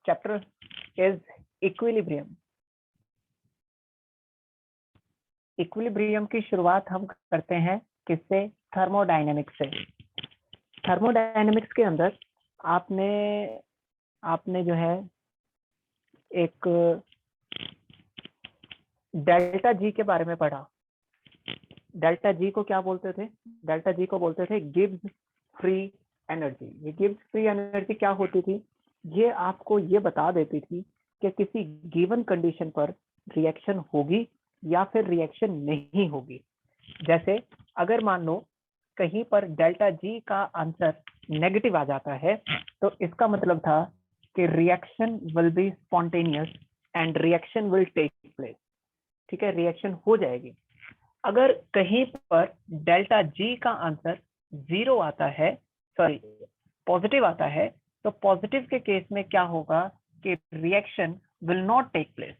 chapter is equilibrium. Equilibrium की शुरुआत हम करते हैं किससे? थर्मोडायनेमिक्स से। थर्मोडायनेमिक्स के अंदर आपने जो है एक डेल्टा जी के बारे में पढ़ा। डेल्टा जी को क्या बोलते थे? डेल्टा जी को बोलते थे गिब्स फ्री एनर्जी। ये गिब्स फ्री एनर्जी क्या होती थी? ये आपको ये बता देती थी कि किसी गिवन कंडीशन पर रिएक्शन होगी या फिर रिएक्शन नहीं होगी। जैसे अगर मान लो कहीं पर डेल्टा जी का आंसर नेगेटिव आ जाता है तो इसका मतलब था कि reaction will be spontaneous and reaction will take place. ठीक है, रिएक्शन हो जाएगी। अगर कहीं पर डेल्टा जी का आंसर जीरो आता है, सॉरी पॉजिटिव आता है, तो पॉजिटिव के केस में क्या होगा कि reaction will not take place,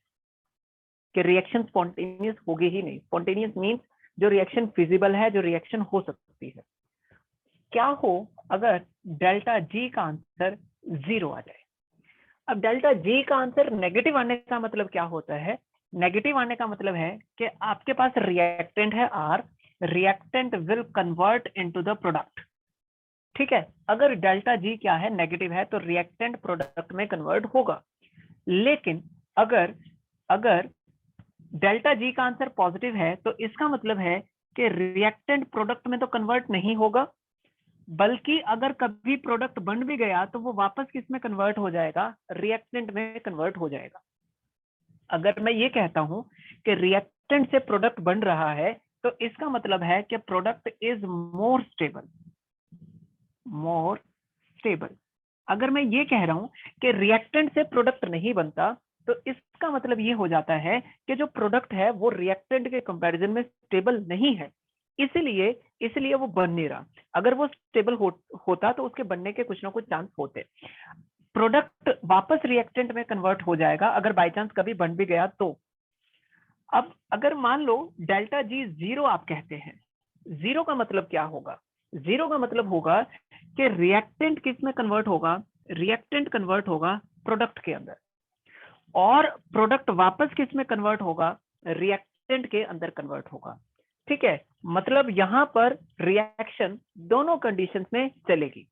कि रिएक्शन स्पॉन्टेनियस होगी ही नहीं। स्पॉन्टेनियस मींस जो रिएक्शन फिजिबल है, जो रिएक्शन हो सकती है। क्या हो अगर डेल्टा जी का आंसर जीरो आ जाए? अब डेल्टा जी का आंसर नेगेटिव आने का मतलब क्या होता है? नेगेटिव आने का मतलब है कि आपके पास रिएक्टेंट है R, reactant will convert into the product. ठीक है, अगर डेल्टा जी क्या है? नेगेटिव है, तो रिएक्टेंट प्रोडक्ट में कन्वर्ट होगा। लेकिन अगर डेल्टा जी का आंसर पॉजिटिव है तो इसका मतलब है कि रिएक्टेंट प्रोडक्ट में तो कन्वर्ट नहीं होगा, बल्कि अगर कभी प्रोडक्ट बन भी गया तो वो वापस किस में कन्वर्ट हो जाएगा? रिएक्टेंट में कन्वर्ट हो जाएगा। अगर मैं ये कहता हूं कि रिएक्टेंट से प्रोडक्ट बन रहा है तो इसका मतलब है कि प्रोडक्ट इज मोर स्टेबल। अगर मैं ये कह रहा हूं कि रिएक्टेंट से प्रोडक्ट नहीं बनता तो इसका मतलब ये हो जाता है कि जो प्रोडक्ट है वो रिएक्टेंट के कंपैरिजन में स्टेबल नहीं है, इसलिए वो बन नहीं रहा। अगर वो स्टेबल होता तो उसके बनने के कुछ ना कुछ चांस होते। प्रोडक्ट वापस रिएक्टेंट में कन्वर्ट हो जाएगा अगर बाय चांस कभी बन भी गया तो। अब अगर मान लो डेल्टा जी जीरो आप कहते हैं, जीरो का मतलब क्या होगा? जीरो का मतलब होगा कि रिएक्टेंट किस में कन्वर्ट होगा? रिएक्टेंट कन्वर्ट होगा प्रोडक्ट के अंदर, और प्रोडक्ट वापस किस में कन्वर्ट होगा? रिएक्टेंट के अंदर कन्वर्ट होगा। ठीक है, मतलब यहां पर रिएक्शन दोनों कंडीशंस में चलेगी।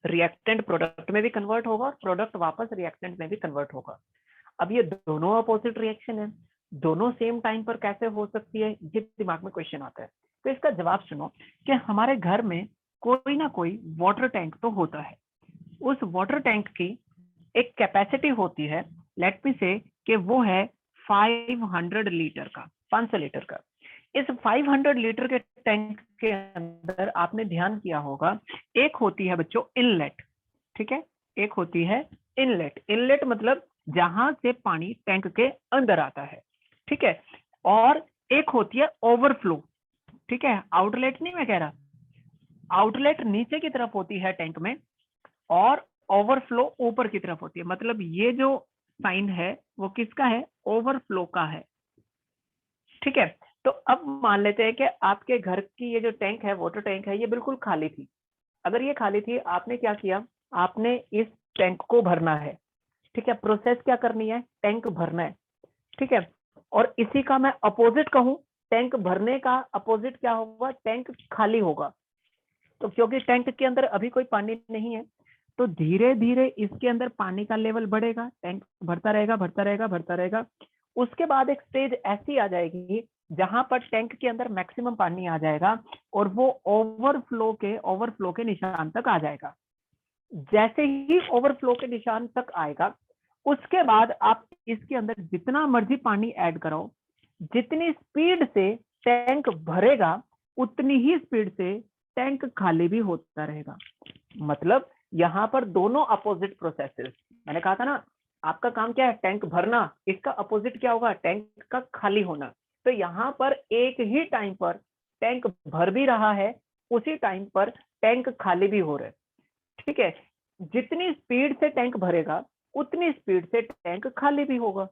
रिएक्टेंट प्रोडक्ट में भी कन्वर्ट होगा और प्रोडक्ट वापस रिएक्टेंट में भी कन्वर्ट होगा। अब ये दोनों अपोजिट रिएक्शन है, दोनों सेम टाइम पर कैसे हो सकती है? ये दिमाग में क्वेश्चन आता है। तो इसका जवाब सुनो कि हमारे घर में कोई ना कोई वाटर टैंक तो होता है। उस वाटर टैंक की एक कैपेसिटी होती है, लेट मी से कि वो है 500 लीटर का, 500 लीटर का। इस 500 लीटर के टैंक के अंदर आपने ध्यान किया होगा एक होती है बच्चों इनलेट। ठीक है, एक होती है इनलेट मतलब जहां से पानी टैंक के अंदर आता है। ठीक है, और एक होती है ओवरफ्लो। ठीक है, आउटलेट नहीं मैं कह रहा, आउटलेट नीचे की तरफ होती है टैंक में और ओवरफ्लो ऊपर की तरफ होती है। मतलब ये जो साइन है वो किसका है? ओवरफ्लो का है। ठीक है, तो अब मान लेते हैं कि आपके घर की ये जो टैंक है, वाटर टैंक है, ये बिल्कुल खाली थी। अगर ये खाली थी, आपने क्या किया? आपने इस टैंक को भरना है। ठीक है, प्रोसेस क्या करनी है? टैंक भरना है। ठीक है, और इसी का मैं अपोजिट कहूं, टैंक भरने का अपोजिट क्या होगा? टैंक खाली होगा। तो क्योंकि टैंक के अंदर अभी कोई पानी नहीं है तो धीरे धीरे इसके अंदर पानी का लेवल बढ़ेगा, टैंक भरता रहेगा। उसके बाद एक स्टेज ऐसी आ जाएगी जहां पर टैंक के अंदर मैक्सिमम पानी आ जाएगा और वो ओवरफ्लो के निशान तक आ जाएगा। जैसे ही ओवरफ्लो के निशान तक आएगा उसके बाद आप इसके अंदर जितना मर्जी पानी ऐड करो, जितनी स्पीड से टैंक भरेगा उतनी ही स्पीड से टैंक खाली भी होता रहेगा। मतलब यहाँ पर दोनों अपोजिट प्रोसेसेस। मैंने कहा था ना, आपका काम क्या है? टैंक भरना। इसका अपोजिट क्या होगा? टैंक का खाली होना। तो यहाँ पर एक ही टाइम पर टैंक भर भी रहा है, उसी टाइम पर टैंक खाली भी हो रहा है। ठीक है, जितनी स्पीड से टैंक भरेगा उतनी स्पीड से टैंक खाली भी होगा।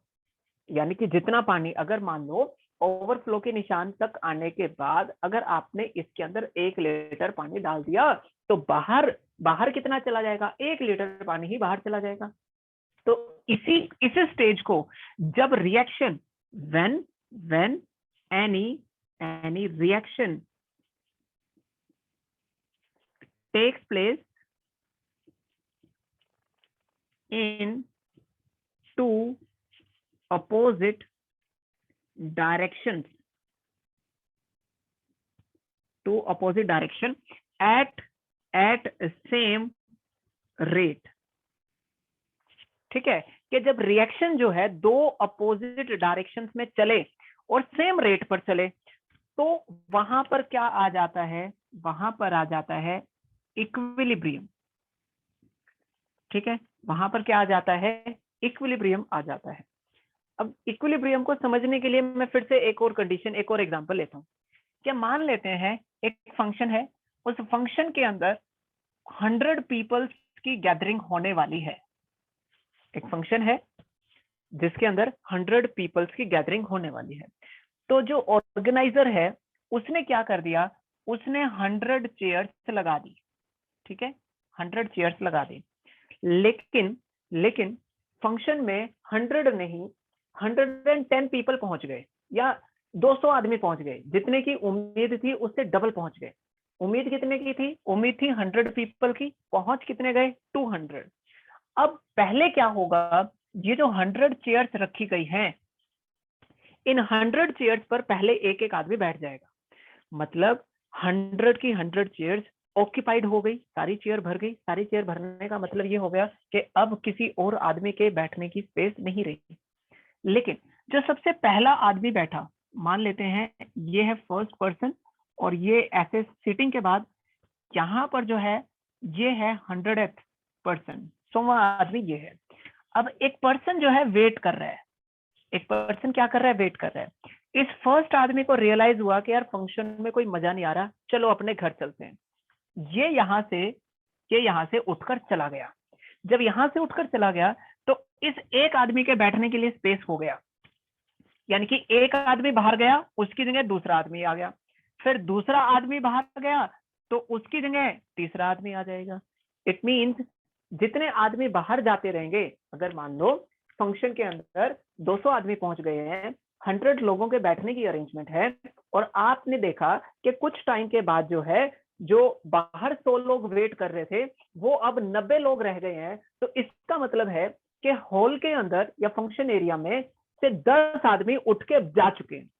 यानी कि जितना पानी, अगर मान लो ओवरफ्लो के निशान तक आने के बाद अगर आपने इसके अंदर 1 लीटर पानी डाल दिया तो बाहर कितना चला जाएगा? 1 लीटर पानी ही बाहर चला जाएगा। तो इस स्टेज को जब reaction when any reaction takes place in two opposite directions at same rate। ठीक है, कि जब रिएक्शन जो है दो अपोजिट डायरेक्शंस में चले और सेम रेट पर चले तो वहां पर क्या आ जाता है, वहां पर आ जाता है इक्विलिब्रियम। ठीक है, वहां पर क्या आ जाता है, इक्विलिब्रियम आ जाता है। अब इक्विलिब्रियम को समझने के लिए मैं फिर से एक और कंडीशन, एक और एग्जांपल लेता हूं। क्या मान लेते हैं एक फंक्शन है, उस फंक्शन के अंदर 100 पीपल्स की गैदरिंग होने वाली है। एक फंक्शन है जिसके अंदर 100 पीपल्स की गैदरिंग होने वाली है। तो जो ऑर्गेनाइजर है उसने क्या कर दिया, उसने 100 चेयर्स लगा दी। ठीक है, 100 चेयर्स लगा दी, लेकिन फंक्शन में 100 नहीं 110 पीपल पहुंच गए या 200 आदमी पहुंच गए, जितने की उम्मीद थी उससे डबल पहुंच गए। उम्मीद कितने की थी, उम्मीद थी 100 पीपल की, पहुंच कितने गए, 200। अब पहले क्या होगा, ये जो 100 चेयर्स रखी गई हैं, इन 100 चेयर्स पर पहले एक एक आदमी बैठ जाएगा। मतलब 100 की 100 चेयर्स ऑक्यूपाइड हो गई, सारी चेयर भर गई। सारी चेयर भरने का मतलब ये हो गया कि अब किसी और आदमी के बैठने की स्पेस नहीं रही। लेकिन जो सबसे पहला आदमी बैठा, मान लेते हैं ये है फर्स्ट पर्सन, और ये ऐसे सीटिंग के बाद यहाँ पर जो है ये है 100th पर्सन, 100वां आदमी ये है। अब एक पर्सन जो है वेट कर रहा है, एक पर्सन क्या कर रहा है, वेट कर रहा है। इस फर्स्ट आदमी को रियलाइज हुआ कि यार फंक्शन में कोई मजा नहीं आ रहा, चलो अपने घर चलते हैं। ये यहाँ से उठकर चला गया। जब यहाँ से उठकर चला गया तो इस एक आदमी के बैठने के लिए स्पेस हो गया, यानी कि एक आदमी बाहर गया, उसकी जगह दूसरा आदमी आ गया, फिर दूसरा आदमी बाहर गया तो उसकी जगह तीसरा आदमी आ जाएगा। इट मीन्स जितने आदमी बाहर जाते रहेंगे, अगर मान लो फंक्शन के अंदर 200 आदमी पहुंच गए हैं, 100 लोगों के बैठने की अरेंजमेंट है, और आपने देखा कि कुछ टाइम के बाद जो है, जो बाहर 100 लोग वेट कर रहे थे वो अब 90 लोग रह गए हैं। तो इसका मतलब है कि हॉल के अंदर या फंक्शन एरिया में से 10 आदमी उठ के जा चुके हैं।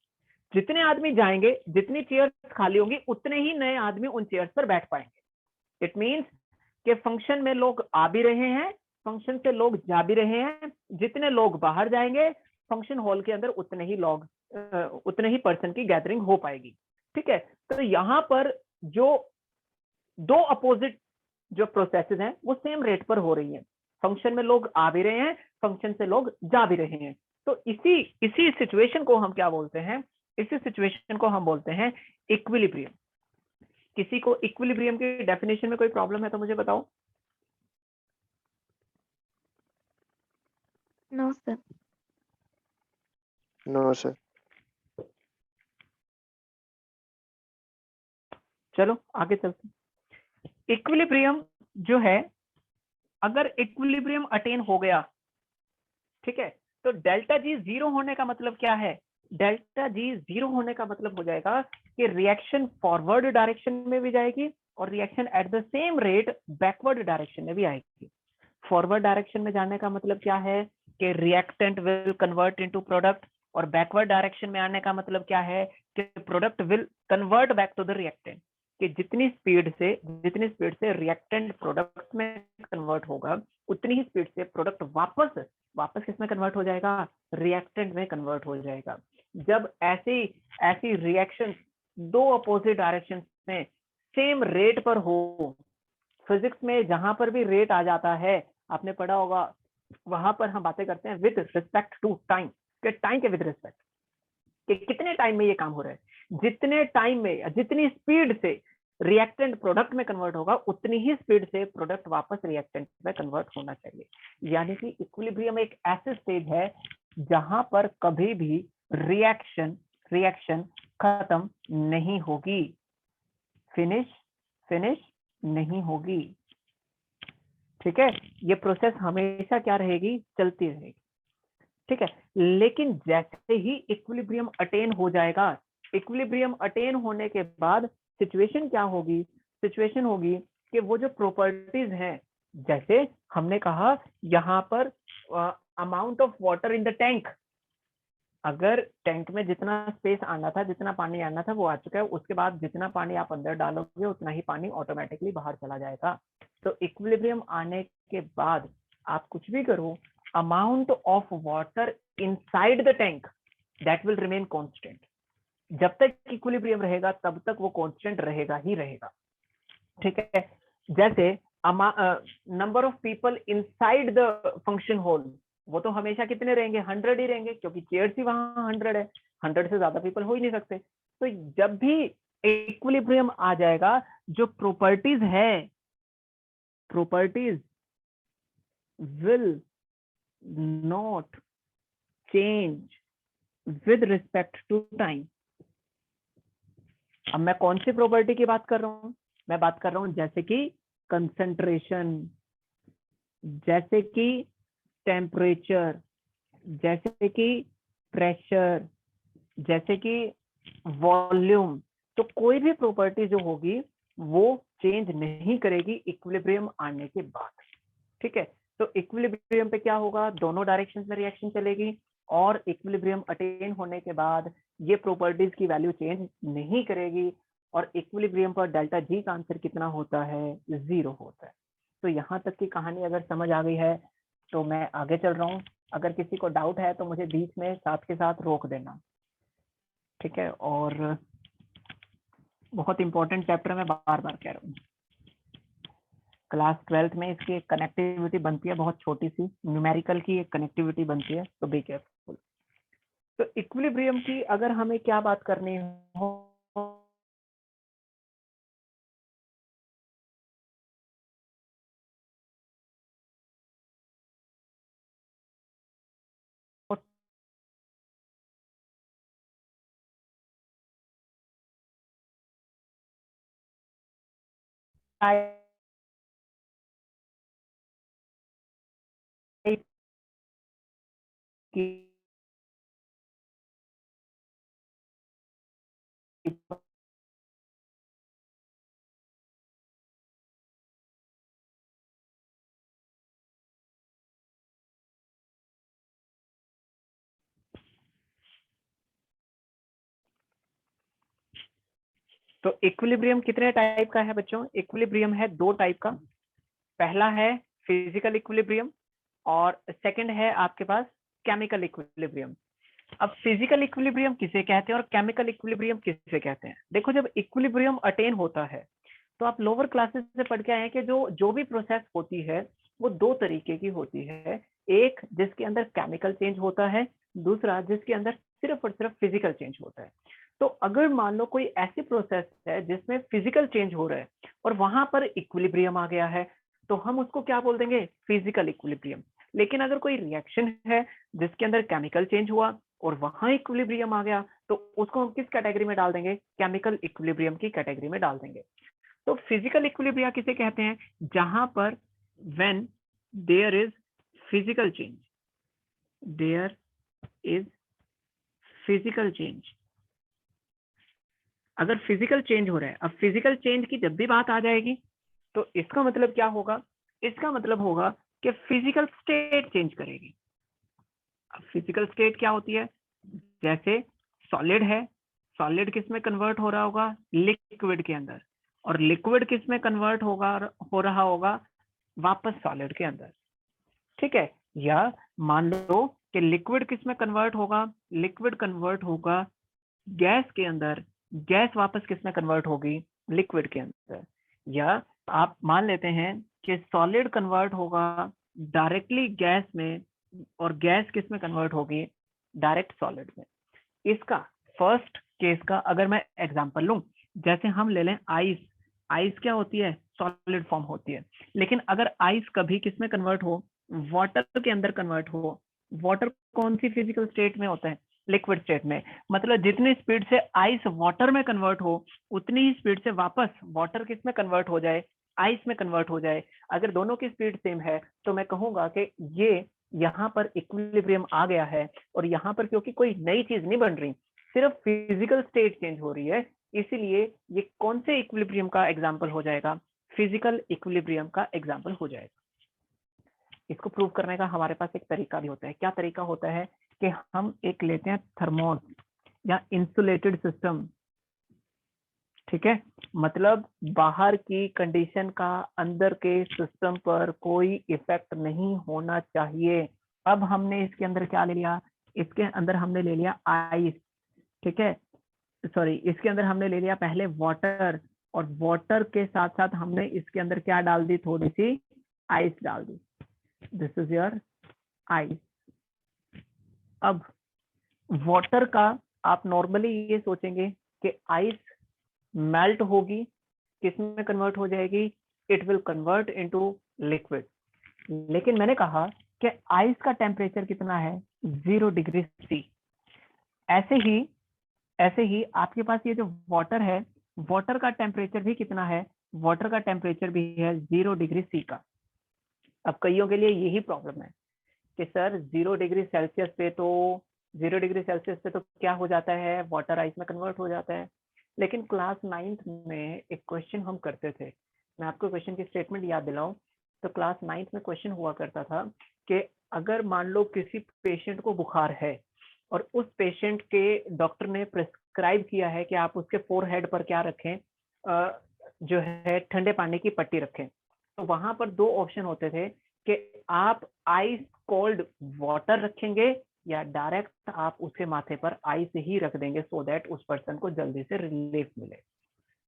जितने आदमी जाएंगे, जितनी चेयर्स खाली होंगी, उतने ही नए आदमी उन चेयर्स पर बैठ पाएंगे। इट मीन्स कि फंक्शन में लोग आ भी रहे हैं, फंक्शन से लोग जा भी रहे हैं। जितने लोग बाहर जाएंगे फंक्शन हॉल के अंदर उतने ही पर्सन की गैदरिंग हो पाएगी। ठीक है, तो यहाँ पर जो दो अपोजिट जो प्रोसेसेस हैं वो सेम रेट पर हो रही हैं। फंक्शन में लोग आ भी रहे हैं, फंक्शन से लोग जा भी रहे हैं। तो इसी सिचुएशन को हम क्या बोलते हैं, इसी सिचुएशन को हम बोलते हैं इक्विलिब्रियम। किसी को इक्विलिब्रियम की डेफिनेशन में कोई प्रॉब्लम है तो मुझे बताओ। No sir. No sir. चलो आगे चलते हैं। इक्विलिब्रियम जो है, अगर इक्विलिब्रियम अटेन हो गया, ठीक है, तो डेल्टा जी 0 होने का मतलब क्या है, डेल्टा जी 0 होने का मतलब हो जाएगा कि रिएक्शन फॉरवर्ड डायरेक्शन में भी जाएगी और reaction at the same rate backward direction में भी आएगी। फॉरवर्ड डायरेक्शन में जाने का मतलब क्या है कि reactant will convert into product, और बैकवर्ड डायरेक्शन में आने का मतलब क्या है कि product will convert back to the reactant. कि जितनी स्पीड से रिएक्टेंट प्रोडक्ट में कन्वर्ट होगा, उतनी ही स्पीड से प्रोडक्ट वापस किसमें कन्वर्ट हो जाएगा, रिएक्टेंट में कन्वर्ट हो जाएगा। जब ऐसी रिएक्शन दो अपोजिट डायरेक्शन में सेम रेट पर हो, फिजिक्स में जहां पर भी रेट आ जाता है, आपने पढ़ा होगा, वहां पर हम बातें करते हैं विद रिस्पेक्ट टू टाइम, के टाइम के विद रिस्पेक्ट, कि कितने टाइम में ये काम हो रहा है। जितने टाइम में, जितनी स्पीड से रिएक्टेंट प्रोडक्ट में कन्वर्ट होगा, उतनी ही स्पीड से प्रोडक्ट वापस रिएक्टेंट में कन्वर्ट होना चाहिए। यानी कि इक्विलिब्रियम एक ऐसे स्टेज है जहां पर कभी भी रिएक्शन खत्म नहीं होगी, फिनिश नहीं होगी। ठीक है, ये प्रोसेस हमेशा क्या रहेगी, चलती रहेगी। ठीक है, लेकिन जैसे ही इक्विलिब्रियम अटेन हो जाएगा, इक्विलिब्रियम अटेन होने के बाद सिचुएशन क्या होगी, सिचुएशन होगी कि वो जो प्रॉपर्टीज हैं, जैसे हमने कहा यहाँ पर amount of water in the tank, अगर टैंक में जितना स्पेस आना था, जितना पानी आना था वो आ चुका है, उसके बाद जितना पानी आप अंदर डालोगे उतना ही पानी ऑटोमेटिकली बाहर चला जाएगा। तो इक्विलिब्रियम आने के बाद आप कुछ भी करो, amount of water inside the tank that will remain constant. जब तक इक्विलिब्रियम रहेगा तब तक वो कांस्टेंट रहेगा ही रहेगा। ठीक है, जैसे number of people inside the function hall, वो तो हमेशा कितने रहेंगे, 100 ही रहेंगे, क्योंकि चेयर्स ही वहां 100 है, 100 से ज्यादा पीपल हो ही नहीं सकते। तो जब भी इक्विलिब्रियम आ जाएगा, जो प्रॉपर्टीज है, properties will not change with respect to time. अब मैं कौन सी प्रॉपर्टी की बात कर रहा हूं, मैं बात कर रहा हूं जैसे कि कंसंट्रेशन, जैसे कि टेम्परेचर, जैसे कि प्रेशर, जैसे कि वॉल्यूम। तो कोई भी प्रॉपर्टी जो होगी वो चेंज नहीं करेगी इक्विलिब्रियम आने के बाद। ठीक है, तो इक्विलिब्रियम पे क्या होगा, दोनों डायरेक्शन में रिएक्शन चलेगी, और इक्विलिब्रियम अटेन होने के बाद ये प्रॉपर्टीज की वैल्यू चेंज नहीं करेगी, और इक्विलिब्रियम पर डेल्टा जी का आंसर कितना होता है, 0 होता है। तो यहाँ तक की कहानी अगर समझ आ गई है तो मैं आगे चल रहा हूँ। अगर किसी को डाउट है तो मुझे बीच में साथ के साथ रोक देना। ठीक है, और बहुत इंपॉर्टेंट चैप्टर मैं बार बार कह रहा हूँ। क्लास 12th में इसकी एक कनेक्टिविटी बनती है, बहुत छोटी सी न्यूमेरिकल की एक कनेक्टिविटी बनती है, तो बी केयरफुल। तो इक्विलिब्रियम की अगर हमें क्या बात करनी हो, की तो इक्विलिब्रियम कितने टाइप का है बच्चों, इक्विलिब्रियम है 2 टाइप का। पहला है फिजिकल इक्विलिब्रियम, और सेकंड है आपके पास केमिकल इक्विलिब्रियम। अब फिजिकल इक्विलिब्रियम किसे कहते हैं और केमिकल इक्विलिब्रियम किसे कहते हैं। देखो, जब इक्विलिब्रियम अटेन होता है तो आप लोअर क्लासेस से पढ़ के आए हैं कि जो भी प्रोसेस होती है वो 2 तरीके की होती है, एक जिसके अंदर केमिकल चेंज होता है, दूसरा जिसके अंदर सिर्फ और सिर्फ फिजिकल चेंज होता है। तो अगर मान लो कोई ऐसी प्रोसेस है जिसमें फिजिकल चेंज हो रहा है और वहां पर इक्विलिब्रियम आ गया है, तो हम उसको क्या बोल देंगे, फिजिकल इक्विलिब्रियम। लेकिन अगर कोई रिएक्शन है जिसके अंदर केमिकल चेंज हुआ और वहां इक्विलिब्रियम आ गया, तो उसको हम किस कैटेगरी में डाल देंगे, केमिकल इक्विलिब्रियम की कैटेगरी में डाल देंगे। तो फिजिकल इक्विलिब्रिया किसे कहते हैं, जहां पर when there is physical change, there is physical change. अगर फिजिकल चेंज हो रहा है, अब फिजिकल चेंज की जब भी बात आ जाएगी तो इसका मतलब क्या होगा, इसका मतलब होगा कि फिजिकल स्टेट चेंज करेगी। अब फिजिकल स्टेट क्या होती है, जैसे सॉलिड है, सॉलिड किस में कन्वर्ट हो रहा होगा, लिक्विड के अंदर, और लिक्विड किस में कन्वर्ट हो रहा होगा, वापस सॉलिड के अंदर। ठीक है, या मान लो कि लिक्विड किस में कन्वर्ट होगा, लिक्विड कन्वर्ट होगा गैस के अंदर, गैस वापस किस में कन्वर्ट होगी, लिक्विड के अंदर। या आप मान लेते हैं कि सॉलिड कन्वर्ट होगा डायरेक्टली गैस में, और गैस किस में कन्वर्ट होगी, डायरेक्ट सॉलिड में। इसका फर्स्ट केस का अगर मैं एग्जांपल लूं, जैसे हम ले लें आइस। आइस क्या होती है, सॉलिड फॉर्म होती है। लेकिन अगर आइस कभी किस में कन्वर्ट हो, वाटर के अंदर कन्वर्ट हो, वाटर कौन सी फिजिकल स्टेट में होता है, लिक्विड स्टेट में। मतलब जितनी स्पीड से आइस वाटर में कन्वर्ट हो, उतनी ही स्पीड से वापस वाटर किस में कन्वर्ट हो जाए, आइस में कन्वर्ट हो जाए। अगर दोनों की स्पीड सेम है तो मैं कहूंगा कि ये यहाँ पर इक्विलिब्रियम आ गया है, और यहाँ पर क्योंकि कोई नई चीज नहीं बन रही, सिर्फ फिजिकल स्टेट चेंज हो रही है, इसीलिए ये कौन से इक्विलिब्रियम का एग्जाम्पल हो जाएगा? फिजिकल इक्विलिब्रियम का एग्जाम्पल हो जाएगा। इसको प्रूव करने का हमारे पास एक तरीका भी होता है। क्या तरीका होता है कि हम एक लेते हैं थर्मोस या इंसुलेटेड सिस्टम, ठीक है, मतलब बाहर की कंडीशन का अंदर के सिस्टम पर कोई इफेक्ट नहीं होना चाहिए। अब हमने इसके अंदर क्या ले लिया? इसके अंदर हमने ले लिया आइस, ठीक है, सॉरी, इसके अंदर हमने ले लिया पहले वाटर, और वाटर के साथ साथ हमने इसके अंदर क्या डाल दी? थोड़ी सी आइस डाल दी। This is your ice. अब वाटर का आप नॉर्मली ये सोचेंगे कि आइस मेल्ट होगी, किस में कन्वर्ट हो जाएगी? It will convert into liquid. लेकिन मैंने कहा कि आइस का टेम्परेचर कितना है? 0 डिग्री सी। ऐसे ही आपके पास ये जो वाटर है, वाटर का टेम्परेचर भी कितना है? वाटर का टेम्परेचर भी है 0 डिग्री सी का। अब कईयों के लिए यही प्रॉब्लम है कि सर 0 डिग्री सेल्सियस पे तो 0 डिग्री सेल्सियस पे तो क्या हो जाता है? वाटर आइस में कन्वर्ट हो जाता है। लेकिन क्लास 9th में एक क्वेश्चन हम करते थे, मैं आपको क्वेश्चन की स्टेटमेंट याद दिलाऊं तो क्लास 9th में क्वेश्चन हुआ करता था कि अगर मान लो किसी पेशेंट को बुखार है और उस पेशेंट के डॉक्टर ने प्रिस्क्राइब किया है कि आप उसके फोरहेड पर क्या रखें? जो है ठंडे पानी की पट्टी रखें। तो वहां पर दो ऑप्शन होते थे कि आप आइस कोल्ड वाटर रखेंगे या डायरेक्ट आप उसके माथे पर आइस ही रख देंगे सो दैट उस पर्सन को जल्दी से रिलीफ मिले।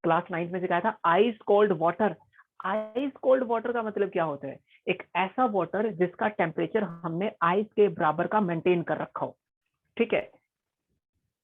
क्लास 9th में सिखाया था ice cold water. Ice cold water का मतलब क्या होता है? एक ऐसा वाटर जिसका टेम्परेचर हमने आइस के बराबर का मेंटेन कर रखा हो, ठीक है।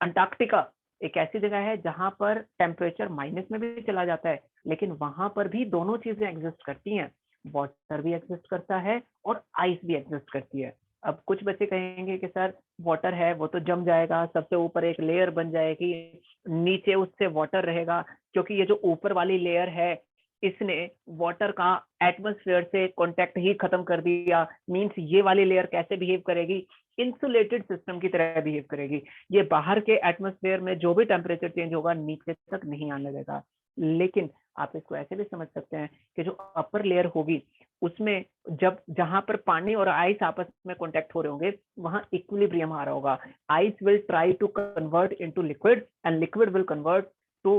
अंटार्कटिका एक ऐसी जगह है जहां पर टेम्परेचर माइनस में भी चला जाता है, लेकिन वहां पर भी दोनों चीजें एग्जिस्ट करती हैं, वाटर भी एग्जिस्ट करता है और आइस भी एग्जिस्ट करती है। अब कुछ बच्चे कहेंगे कि सर वाटर है वो तो जम जाएगा, सबसे ऊपर एक लेयर बन जाएगी, नीचे उससे वाटर रहेगा, क्योंकि ये जो ऊपर वाली लेयर है इसने वाटर का एटमॉस्फेयर से कांटेक्ट ही खत्म कर दिया। मींस ये वाली लेयर कैसे बिहेव करेगी? इंसुलेटेड सिस्टम की तरह बिहेव करेगी। ये बाहर के एटमॉस्फेयर में जो भी टेम्परेचर चेंज होगा नीचे तक नहीं आने देगा। लेकिन आप इसको ऐसे भी समझ सकते हैं कि जो अपर लेयर होगी उसमें जब जहां पर पानी और आइस आपस में कांटेक्ट हो रहे होंगे वहां इक्विलिब्रियम आ रहा होगा। Ice will try to convert into liquid and liquid will convert to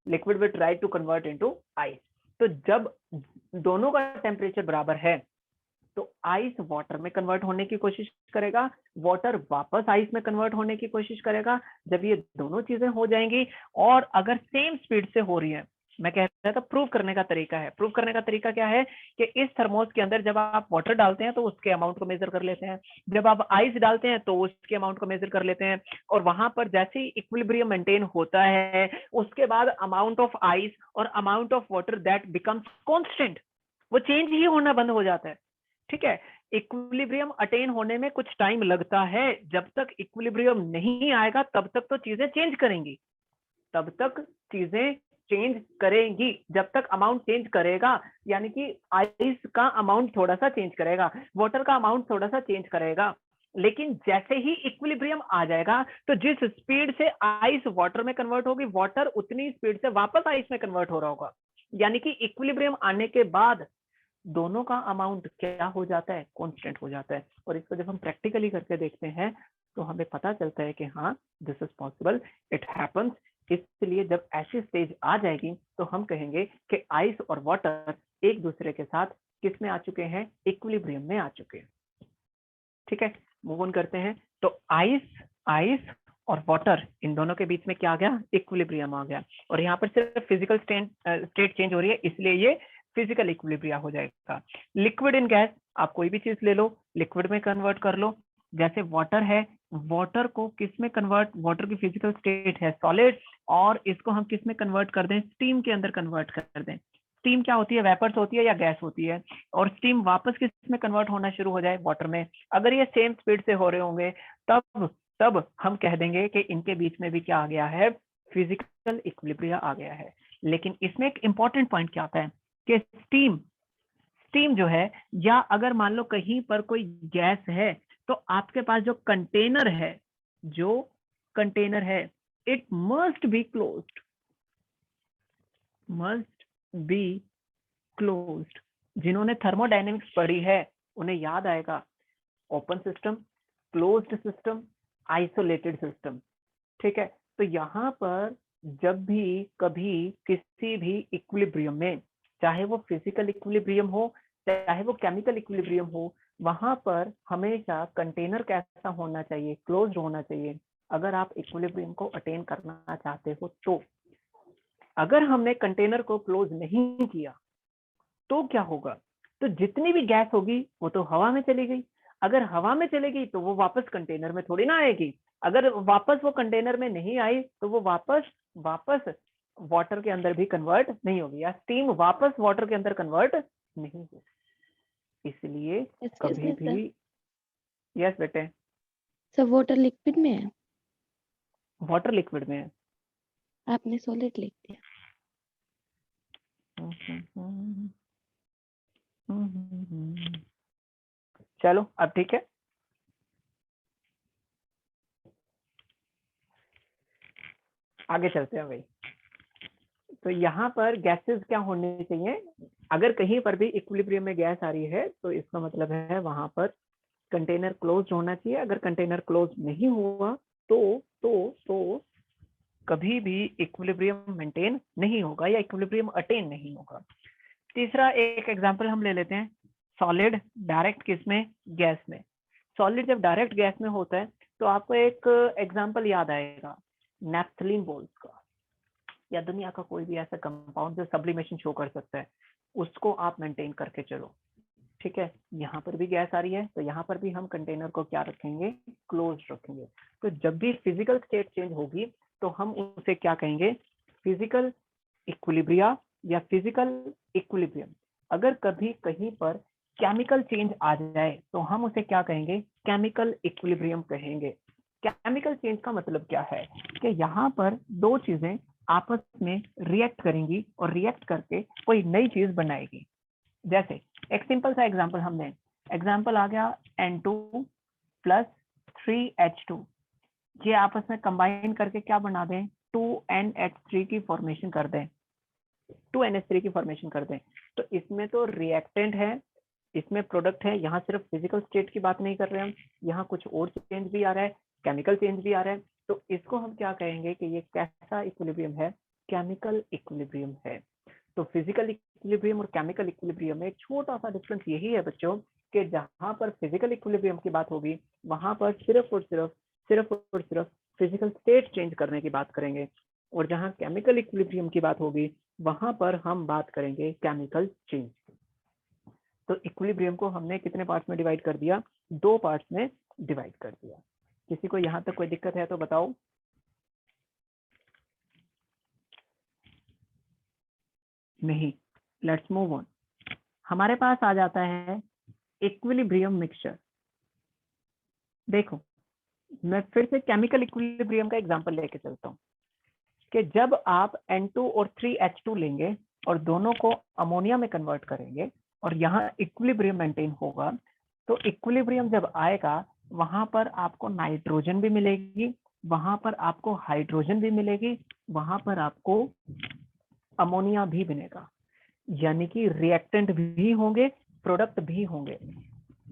liquid will try to convert into ice. तो जब दोनों का टेम्परेचर बराबर है तो आइस वाटर में कन्वर्ट होने की कोशिश करेगा, वाटर वापस आइस में कन्वर्ट होने की कोशिश करेगा। जब ये दोनों चीजें हो जाएंगी और अगर सेम स्पीड से हो रही है, मैं कह रहा था प्रूव करने का तरीका है। प्रूव करने का तरीका क्या है कि इस थर्मोस के अंदर जब आप वाटर डालते हैं तो उसके अमाउंट को मेजर कर लेते हैं, जब आप आइस डालते हैं तो उसके अमाउंट को मेजर कर लेते हैं, और वहां पर जैसे ही इक्विलिब्रियम मेंटेन होता है उसके बाद अमाउंट ऑफ आइस और amount of water that becomes constant, वो चेंज ही होना बंद हो जाता है, ठीक है। इक्विलिब्रियम अटेन होने में कुछ टाइम लगता है, जब तक इक्विलिब्रियम नहीं आएगा तब तक तो चीजें चेंज करेंगी, तब तक चीजें चेंज करेंगी, जब तक अमाउंट चेंज करेगा, यानी कि आइस का अमाउंट थोड़ा सा चेंज करेगा, वाटर का अमाउंट थोड़ा सा चेंज करेगा। लेकिन जैसे ही इक्विलिब्रियम आ जाएगा तो जिस स्पीड से आइस वाटर में कन्वर्ट होगी, वाटर उतनी स्पीड से वापस आइस में कन्वर्ट हो रहा होगा। यानी कि इक्विलिब्रियम आने के बाद दोनों का अमाउंट क्या हो जाता है? कांस्टेंट हो जाता है। और इसको जब हम प्रैक्टिकली करके देखते हैं तो हमें पता चलता है कि हाँ, this is possible, it happens. इसलिए जब ऐसी स्टेज आ जाएगी तो हम कहेंगे कि आइस और वाटर एक दूसरे के साथ किस में आ चुके हैं? इक्विलिब्रियम में आ चुके हैं, ठीक है। मूव ऑन करते हैं। तो आइस और वाटर, इन दोनों के बीच में क्या आ गया? इक्विलिब्रियम आ गया। और यहाँ पर सिर्फ फिजिकल स्टेट चेंज हो रही है, इसलिए ये फिजिकल इक्विलिब्रिया हो जाएगा। लिक्विड इन गैस, आप कोई भी चीज ले लो, लिक्विड में कन्वर्ट कर लो। जैसे वाटर है, वाटर को किस में कन्वर्ट? वाटर की फिजिकल स्टेट है सॉलिड, और इसको हम किस में कन्वर्ट कर दें? स्टीम के अंदर कन्वर्ट कर दें। स्टीम क्या होती है? वेपर्स होती है या गैस होती है? और स्टीम वापस किस में कन्वर्ट होना शुरू हो जाए? वाटर में। अगर ये सेम स्पीड से हो रहे होंगे तब हम कह देंगे कि इनके बीच में भी क्या आ गया है? फिजिकल इक्विलिब्रिया आ गया है। लेकिन इसमें एक इंपॉर्टेंट पॉइंट क्या आता है कि स्टीम जो है, या अगर मान लो कहीं पर कोई गैस है, तो आपके पास जो कंटेनर है, इट मस्ट बी क्लोज्ड। जिन्होंने थर्मोडायनेमिक्स पढ़ी है उन्हें याद आएगा, open system, closed system, isolated system. ठीक है, तो यहाँ पर जब भी कभी किसी भी इक्विलिब्रियम में, चाहे वो फिजिकल इक्विलिब्रियम हो चाहे वो केमिकल इक्विलिब्रियम हो, वहां पर हमेशा कंटेनर कैसा होना चाहिए, क्लोज्ड होना चाहिए, अगर आप इक्विलिब्रियम को अटेन करना चाहते हो। तो अगर हमने कंटेनर को क्लोज नहीं किया तो क्या होगा, तो जितनी भी गैस होगी वो तो हवा में चली गई। अगर हवा में चली गई तो वो वापस कंटेनर में थोड़ी ना आएगी। अगर वापस वो कंटेनर में नहीं आई तो वो वापस वाटर के अंदर भी कन्वर्ट नहीं होगी, या स्टीम वापस वाटर के अंदर कन्वर्ट नहीं होगी। इसलिए कभी भी, यस बेटे, सर वाटर लिक्विड में है, वाटर लिक्विड में है। आपने सॉलिड लिख दिया। चलो अब ठीक है, आगे चलते हैं भाई। तो यहाँ पर गैसेस क्या होने चाहिए, अगर कहीं पर भी इक्विलिब्रियम में गैस आ रही है तो इसका मतलब है वहां पर कंटेनर क्लोज होना चाहिए। अगर कंटेनर क्लोज नहीं हुआ तो कभी भी इक्विलिब्रियम मेंटेन नहीं होगा या इक्विलिब्रियम अटेन नहीं होगा। तीसरा एक एग्जांपल हम ले लेते हैं, सॉलिड डायरेक्ट किसमें, गैस में। सॉलिड जब डायरेक्ट गैस में होता है तो आपको एक एग्जांपल याद आएगा, नैप्थलीन बोल्स का, या दुनिया का कोई भी ऐसा कंपाउंड जो सब्लिमेशन शो कर सकता है, उसको आप मेंटेन करके चलो। ठीक है, यहाँ पर भी गैस आ रही है तो यहाँ पर भी हम कंटेनर को क्या रखेंगे, क्लोज रखेंगे। तो जब भी फिजिकल स्टेट चेंज होगी तो हम उसे क्या कहेंगे, फिजिकल इक्विलिब्रिया या फिजिकल इक्विलिब्रियम। अगर कभी कहीं पर केमिकल चेंज आ जाए तो हम उसे क्या कहेंगे, केमिकल इक्विलिब्रियम कहेंगे। केमिकल चेंज का मतलब क्या है कि यहाँ पर दो चीजें आपस में रिएक्ट करेंगी और रिएक्ट करके कोई नई चीज बनाएगी। जैसे एक सिंपल सा एग्जांपल हमने, एग्जांपल आ गया N2 प्लस 3H2, ये आपस में कंबाइन करके क्या बना दें, 2NH3 की फॉर्मेशन कर दें, 2NH3 की फॉर्मेशन कर दें। तो इसमें तो रिएक्टेंट है, इसमें प्रोडक्ट है, यहाँ सिर्फ फिजिकल स्टेट की बात नहीं कर रहे हम, यहाँ कुछ और चेंज भी आ रहा है, केमिकल चेंज भी आ रहा है। तो इसको हम क्या कहेंगे कि ये कैसा इक्विलिब्रियम है, केमिकल इक्विलिब्रियम है। तो फिजिकल इक्विलिब्रियम और केमिकल इक्विलिब्रियम में एक छोटा सा डिफरेंस यही है बच्चों, कि जहां पर फिजिकल इक्विलिब्रियम की बात होगी वहां पर सिर्फ और सिर्फ फिजिकल स्टेट चेंज करने की बात करेंगे, और जहां केमिकल इक्विलिब्रियम की बात होगी वहां पर हम बात करेंगे केमिकल चेंज। तो इक्विलिब्रियम को हमने कितने पार्ट्स में डिवाइड कर दिया, दो पार्ट्स में डिवाइड कर दिया। किसी को यहाँ तक कोई दिक्कत है तो बताओ। नहीं, लेट्स मूव ऑन। हमारे पास आ जाता है इक्विलिब्रियम मिक्सचर। देखो, मैं फिर से केमिकल इक्विलिब्रियम का एग्जांपल लेके चलता हूँ कि जब आप N2 और 3H2 लेंगे और दोनों को अमोनिया में कन्वर्ट करेंगे और यहाँ इक्विलिब्रियम मेंटेन होगा, तो इक्विलिब्रियम जब आएगा वहां पर आपको नाइट्रोजन भी मिलेगी, वहां पर आपको हाइड्रोजन भी मिलेगी, वहां पर आपको अमोनिया भी बनेगा, यानी कि रिएक्टेंट भी होंगे, प्रोडक्ट भी होंगे।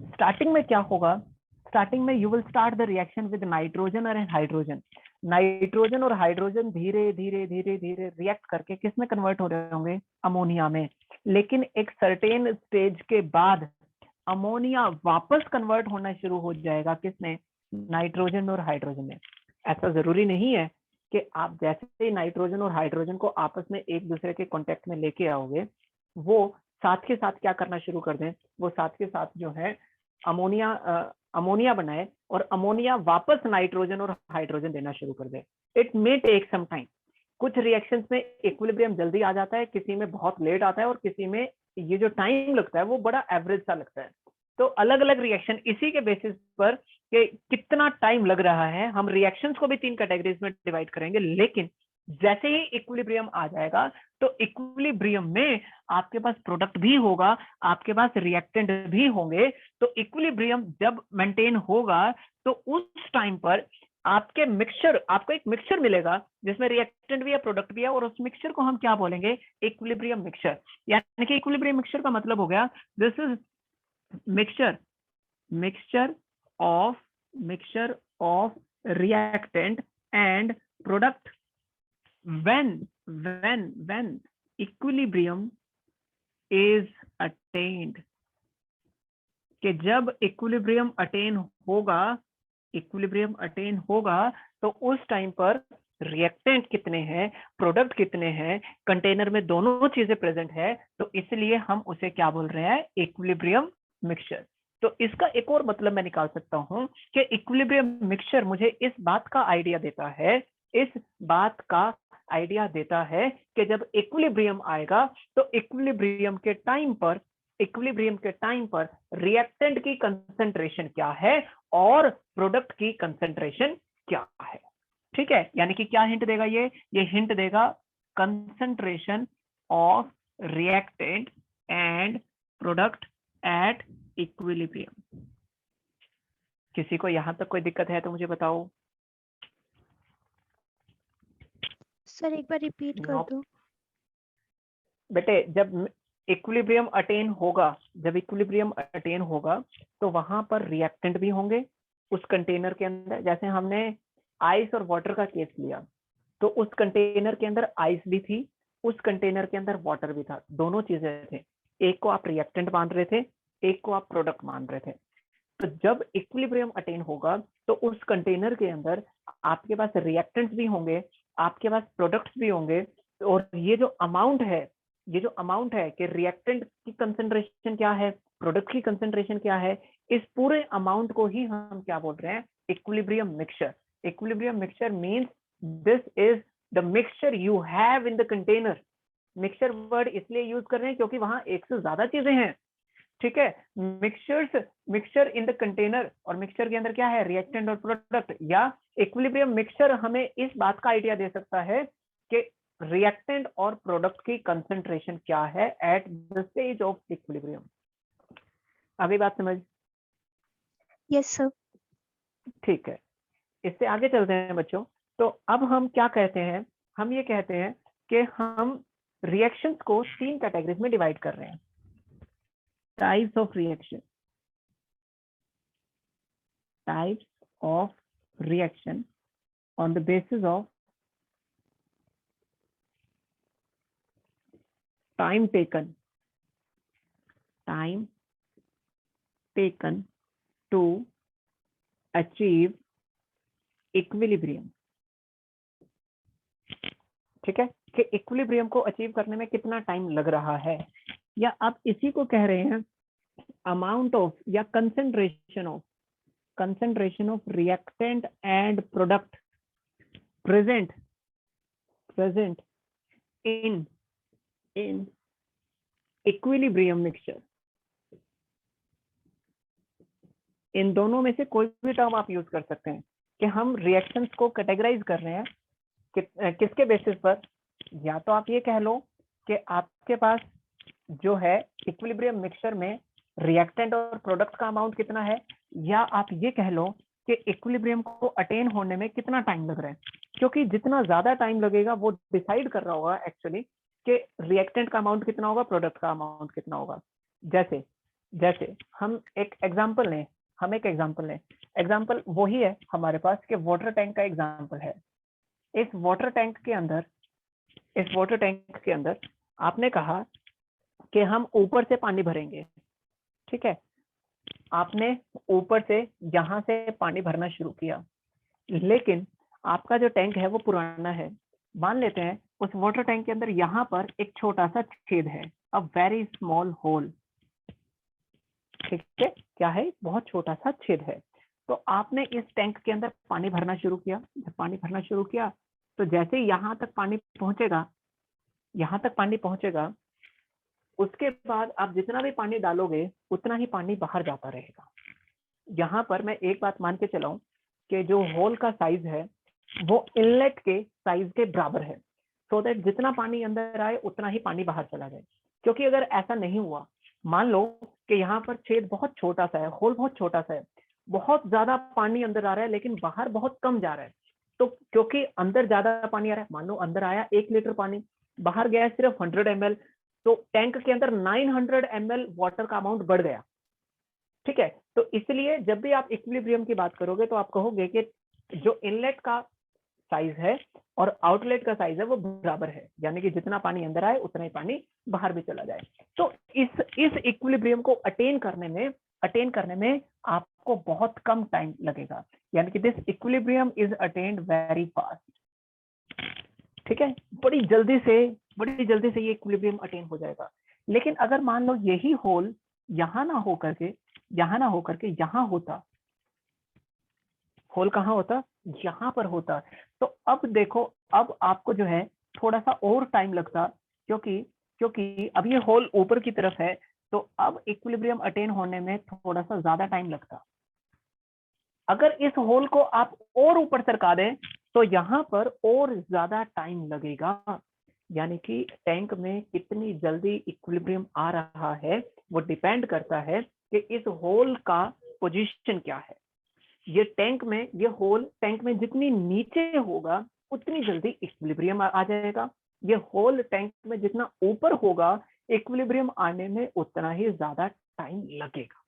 स्टार्टिंग में क्या होगा, स्टार्टिंग में you will start the reaction with nitrogen और हाइड्रोजन। नाइट्रोजन और हाइड्रोजन धीरे धीरे धीरे धीरे रिएक्ट करके किस में कन्वर्ट हो रहे होंगे, अमोनिया में। लेकिन एक सर्टेन स्टेज के बाद अमोनिया वापस कन्वर्ट होना शुरू हो जाएगा किसमें, नाइट्रोजन और हाइड्रोजन में। ऐसा जरूरी नहीं है कि आप जैसे ही नाइट्रोजन और हाइड्रोजन को आपस में एक दूसरे के कांटेक्ट में लेके आओगे वो साथ के साथ क्या करना शुरू कर दें, वो साथ के साथ जो है अमोनिया बनाए और अमोनिया वापस नाइट्रोजन और हाइड्रोजन देना शुरू कर दे। It may take some time. कुछ रिएक्शंस में इक्विलिब्रियम जल्दी आ जाता है, किसी में बहुत लेट आता है, और किसी में ये जो टाइम लगता है वो बड़ा एवरेज सा लगता है। तो अलग अलग रिएक्शन, इसी के बेसिस पर कि कितना टाइम लग रहा है, हम रिएक्शंस को भी तीन कैटेगरीज में डिवाइड करेंगे, लेकिन जैसे ही इक्विलिब्रियम आ जाएगा तो इक्विलिब्रियम में आपके पास प्रोडक्ट भी होगा, आपके पास रिएक्टेंट भी होंगे। तो इक्विलिब्रियम जब मेंटेन होगा तो उस टाइम पर आपके मिक्सचर, आपको एक मिक्सचर मिलेगा जिसमें रिएक्टेंट भी है, प्रोडक्ट भी है, और उस मिक्सचर को हम क्या बोलेंगे? Equilibrium mixture. यानी कि इक्विलिब्रियम मिक्सचर का मतलब हो गया this is mixture mixture of reactant and product when equilibrium is attained, कि जब इक्विलिब्रियम अटेन होगा तो उस टाइम पर रिएक्टेंट कितने हैं, प्रोडक्ट कितने हैं, कंटेनर में दोनों चीजें प्रेजेंट है, तो इसलिए हम उसे क्या बोल रहे हैं? Equilibrium mixture. तो इसका एक और मतलब मैं निकाल सकता हूं कि इक्विलिब्रियम मिक्सचर मुझे इस बात का आइडिया देता है कि जब इक्विलिब्रियम आएगा तो इक्विलिब्रियम के टाइम पर रिएक्टेंट की कंसंट्रेशन क्या है और प्रोडक्ट की कंसंट्रेशन क्या है। ठीक है, यानी कि क्या हिंट देगा ये हिंट देगा concentration of reactant and product at equilibrium. किसी को यहां तक कोई दिक्कत है तो मुझे बताओ। सर एक बार रिपीट कर दो। बेटे जब इक्विलिब्रियम अटेन होगा तो वहां पर रिएक्टेंट भी होंगे उस कंटेनर के अंदर। जैसे हमने आइस और वाटर का केस लिया तो उस कंटेनर के अंदर आइस भी थी, उस कंटेनर के अंदर वाटर भी था, दोनों चीजें थे। एक को आप रिएक्टेंट मान रहे थे, एक को आप प्रोडक्ट मान रहे थे। तो जब इक्विलिब्रियम अटेन होगा तो उस कंटेनर के अंदर आपके पास रिएक्टेंट्स भी होंगे, आपके पास प्रोडक्ट्स भी होंगे, और ये जो अमाउंट है कि रिएक्टेंट की कंसंट्रेशन क्या है, प्रोडक्ट की कंसंट्रेशन क्या है, इस पूरे अमाउंट को ही हम क्या बोल रहे हैं? Equilibrium mixture. Equilibrium mixture means this is the mixture you have in the container. Mixture word इसलिए यूज कर रहे हैं क्योंकि वहां एक से ज्यादा चीजें हैं। ठीक है, मिक्सचर इन द कंटेनर, और मिक्सचर के अंदर क्या है? रिएक्टेंट और प्रोडक्ट। या इक्विलिब्रियम मिक्सचर हमें इस बात का आइडिया दे सकता है कि रिएक्टेंट और प्रोडक्ट की कंसंट्रेशन क्या है at the stage of equilibrium. आगे बात समझ? Yes sir. ठीक है, इससे आगे चलते हैं बच्चों। तो अब हम क्या कहते हैं? हम ये कहते हैं कि हम रिएक्शंस को 3 कैटेगरीज में डिवाइड कर रहे हैं। Types of reaction on the basis of time taken to achieve equilibrium. ठीक है, कि इक्विलिब्रियम को अचीव करने में कितना टाइम लग रहा है, या आप इसी को कह रहे हैं अमाउंट ऑफ या concentration of reactant and product present in equilibrium mixture. इन दोनों में से कोई भी टर्म आप यूज कर सकते हैं कि हम रिएक्शंस को कैटेगराइज कर रहे हैं किसके बेसिस पर। या तो आप ये कह लो कि आपके पास जो है इक्विलिब्रियम मिक्सचर में रिएक्टेंट और प्रोडक्ट का अमाउंट कितना है, या आप ये कह लो कि इक्विलिब्रियम को अटेन होने में कितना टाइम लग रहा है, क्योंकि जितना ज्यादा टाइम लगेगा वो डिसाइड कर रहा होगा एक्चुअली कि रिएक्टेंट का अमाउंट कितना होगा, प्रोडक्ट का अमाउंट कितना होगा। जैसे हम एक एग्जांपल लें, एग्जांपल वही है हमारे पास कि वाटर टैंक का एग्जांपल है। इस वाटर टैंक के अंदर आपने कहा कि हम ऊपर से पानी भरेंगे। ठीक है, आपने ऊपर से यहां से पानी भरना शुरू किया, लेकिन आपका जो टैंक है वो पुराना है। मान लेते हैं उस वाटर टैंक के अंदर यहाँ पर एक छोटा सा छेद है, अ वेरी स्मॉल होल। ठीक है, क्या है? बहुत छोटा सा छेद है। तो आपने इस टैंक के अंदर पानी भरना शुरू किया। जब पानी भरना शुरू किया तो जैसे यहाँ तक पानी पहुंचेगा, उसके बाद आप जितना भी पानी डालोगे उतना ही पानी बाहर जाता रहेगा। यहाँ पर मैं एक बात मान के चलाऊं कि जो होल का साइज है वो इनलेट के साइज के बराबर है, सो दैट जितना पानी अंदर आए उतना ही पानी बाहर चला जाए। क्योंकि अगर ऐसा नहीं हुआ, मान लो कि यहाँ पर छेद बहुत छोटा सा है, होल बहुत छोटा सा है, बहुत ज्यादा पानी अंदर आ रहा है लेकिन बाहर बहुत कम जा रहा है, तो क्योंकि अंदर ज्यादा पानी आ रहा है, मान लो अंदर आया 1 लीटर पानी, बाहर गया सिर्फ 100 ml, तो टैंक के अंदर 900 ml वाटर का अमाउंट बढ़ गया। ठीक है, तो इसलिए जब भी आप इक्विलिब्रियम की बात करोगे तो आप कहोगे कि जो इनलेट का साइज है और आउटलेट का साइज है वो बराबर है, यानी कि जितना पानी अंदर आए उतना ही पानी बाहर भी चला जाए। तो इस इक्विलिब्रियम को अटेन करने में आपको बहुत कम टाइम लगेगा, यानी कि this equilibrium is attend very fast. ठीक है, बड़ी जल्दी से ये इक्विलिब्रियम अटेन हो जाएगा। लेकिन अगर मान लो यही होल यहाँ ना होकर के यहाँ होता, होल कहाँ होता, यहाँ पर होता, तो अब देखो, अब आपको जो है थोड़ा सा और टाइम लगता, क्योंकि अब ये होल ऊपर की तरफ है, तो अब इक्विलिब्रियम अटेन होने में थोड़ा सा ज्यादा टाइम लगता। अगर इस होल को आप और ऊपर सरका दें तो यहाँ पर और ज्यादा टाइम लगेगा, यानी कि टैंक में कितनी जल्दी इक्विलिब्रियम आ रहा है वो डिपेंड करता है कि इस होल का पोजीशन क्या है। ये होल टैंक में जितनी नीचे होगा उतनी जल्दी इक्विलिब्रियम आ जाएगा, ये होल टैंक में जितना ऊपर होगा इक्विलिब्रियम आने में उतना ही ज्यादा टाइम लगेगा।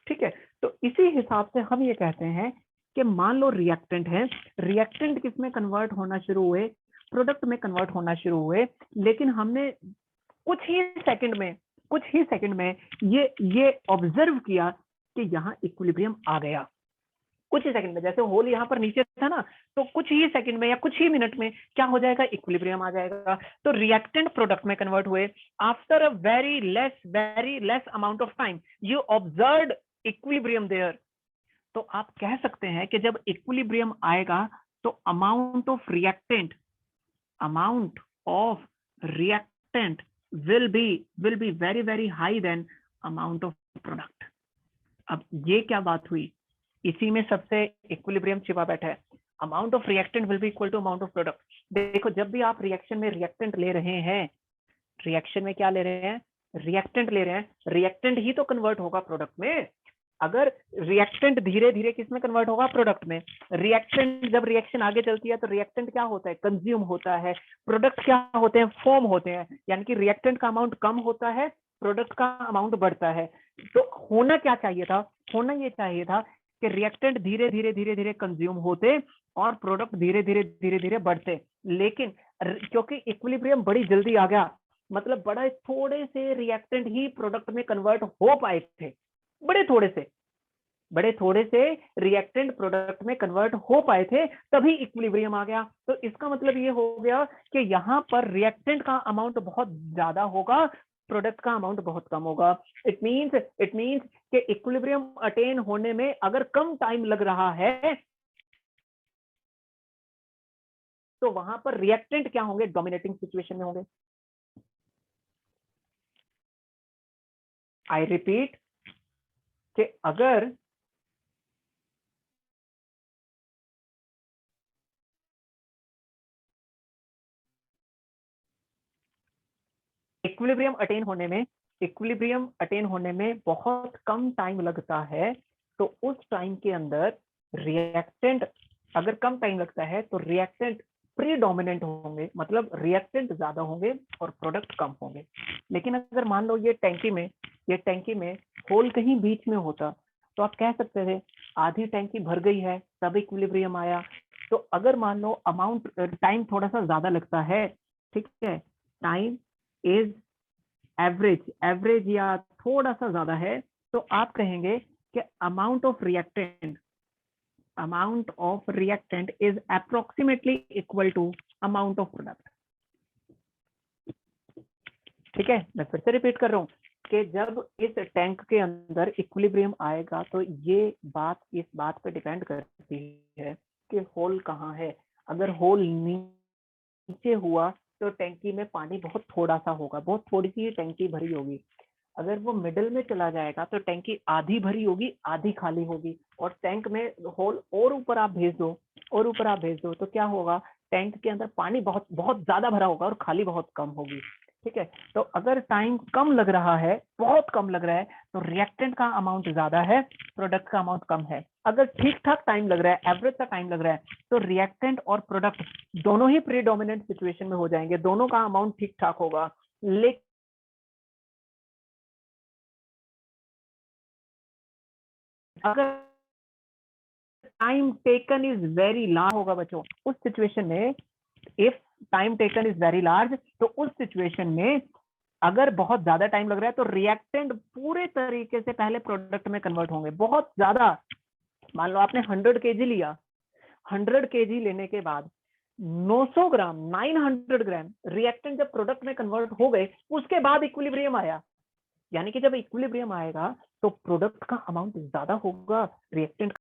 ठीक है, तो इसी हिसाब से हम ये कहते हैं कि मान लो रिएक्टेंट है, रिएक्टेंट किस में कन्वर्ट होना शुरू हुए, प्रोडक्ट में कन्वर्ट होना शुरू हुए, लेकिन हमने कुछ ही सेकंड में ये ऑब्जर्व किया कि यहाँ इक्विलिब्रियम आ गया। कुछ ही सेकंड में, जैसे होल यहाँ पर नीचे था ना, तो कुछ ही सेकंड में या कुछ ही मिनट में क्या हो जाएगा, इक्विलिब्रियम आ जाएगा। तो रिएक्टेंट प्रोडक्ट में कन्वर्ट हुए after a very less amount of time, you observed equilibrium there. तो आप कह सकते हैं कि जब इक्विलिब्रियम आएगा तो amount of reactant will be very high than amount of product। अब ये क्या बात हुई, इसी में सबसे इक्विलिब्रियम छिपा बैठा है। Amount of reactant will be equal to amount of product. देखो, जब भी आप रिएक्शन में रिएक्टेंट ले रहे हैं, रिएक्शन में क्या ले रहे हैं, रिएक्टेंट ले रहे हैं, रिएक्टेंट ही तो कन्वर्ट होगा प्रोडक्ट में। अगर रिएक्टेंट धीरे धीरे किस में कन्वर्ट होगा, प्रोडक्ट में। रिएक्टेंट जब रिएक्शन आगे चलती है तो रिएक्टेंट क्या होता है, कंज्यूम होता है। प्रोडक्ट क्या होते हैं, फॉर्म होते हैं, यानी कि रिएक्टेंट का अमाउंट कम होता है, प्रोडक्ट का अमाउंट बढ़ता है। तो होना क्या चाहिए था, होना ये चाहिए था कि रिएक्टेंट धीरे धीरे कंज्यूम होते और प्रोडक्ट धीरे धीरे बढ़ते। लेकिन क्योंकि इक्विलिब्रियम बड़ी जल्दी आ गया, मतलब बड़े थोड़े से रिएक्टेंट ही प्रोडक्ट में कन्वर्ट हो पाए थे, बड़े थोड़े से रिएक्टेंट प्रोडक्ट में कन्वर्ट हो पाए थे, तभी इक्विलिब्रियम आ गया। तो इसका मतलब ये हो गया कि यहाँ पर रिएक्टेंट का अमाउंट बहुत ज्यादा होगा, प्रोडक्ट का अमाउंट बहुत कम होगा। इट मींस कि इक्विलिब्रियम अटेन होने में अगर कम टाइम लग रहा है तो वहां पर रिएक्टेंट क्या होंगे, डोमिनेटिंग सिचुएशन में होंगे। आई रिपीट कि अगर इक्विलिब्रियम अटेन होने में बहुत कम टाइम लगता है, तो उस टाइम के अंदर रिएक्टेंट, अगर कम टाइम लगता है तो रिएक्टेंट प्रीडोमिनेंट होंगे, मतलब रिएक्टेंट ज्यादा होंगे और प्रोडक्ट कम होंगे। लेकिन अगर मान लो ये टैंकी में होल कहीं बीच में होता तो आप कह सकते थे आधी टैंकी भर गई है तब इक्विलिब्रियम आया। तो अगर मान लो टाइम थोड़ा सा ज्यादा लगता है, ठीक है, टाइम इज एवरेज या थोड़ा सा ज्यादा है, तो आप कहेंगे कि amount of reactant is approximately equal to amount of product. ठीक है, मैं फिर से रिपीट कर रहा हूं कि जब इस टैंक के अंदर इक्विलिब्रियम आएगा तो ये बात इस बात पे डिपेंड करती है कि होल कहाँ है। अगर होल नीचे हुआ तो टैंकी में पानी बहुत थोड़ा सा होगा, बहुत थोड़ी सी टैंकी भरी होगी। अगर वो मिडिल में चला जाएगा तो टैंकी आधी भरी होगी, आधी खाली होगी, और टैंक में होल और ऊपर आप भेज दो, और ऊपर आप भेज दो, तो क्या होगा, टैंक के अंदर पानी बहुत बहुत ज्यादा भरा होगा और खाली बहुत कम होगी। ठीक है, तो अगर टाइम कम लग रहा है, बहुत कम लग रहा है, तो रिएक्टेंट का अमाउंट ज्यादा है, प्रोडक्ट का अमाउंट कम है। अगर ठीक ठाक टाइम लग रहा है, एवरेज का टाइम लग रहा है, तो रिएक्टेंट और प्रोडक्ट दोनों ही प्रीडोमिनेंट सिचुएशन में हो जाएंगे, दोनों का अमाउंट ठीक ठाक होगा। लेकिन अगर time taken is very large होगा बच्चों, उस सिचुएशन में, if time taken is very large, तो उस सिचुएशन में अगर बहुत ज्यादा टाइम लग रहा है तो रिएक्टेंट पूरे तरीके से पहले प्रोडक्ट में कन्वर्ट होंगे, बहुत ज्यादा। मान लो आपने 100 केजी लिया, 100 केजी लेने के बाद 900 ग्राम, 900 ग्राम रिएक्टेंट जब प्रोडक्ट में कन्वर्ट हो गए, उसके बाद इक्विलिब्रियम आया। यानी कि जब इक्विलिब्रियम आएगा तो प्रोडक्ट का अमाउंट ज्यादा होगा, रिएक्टेंट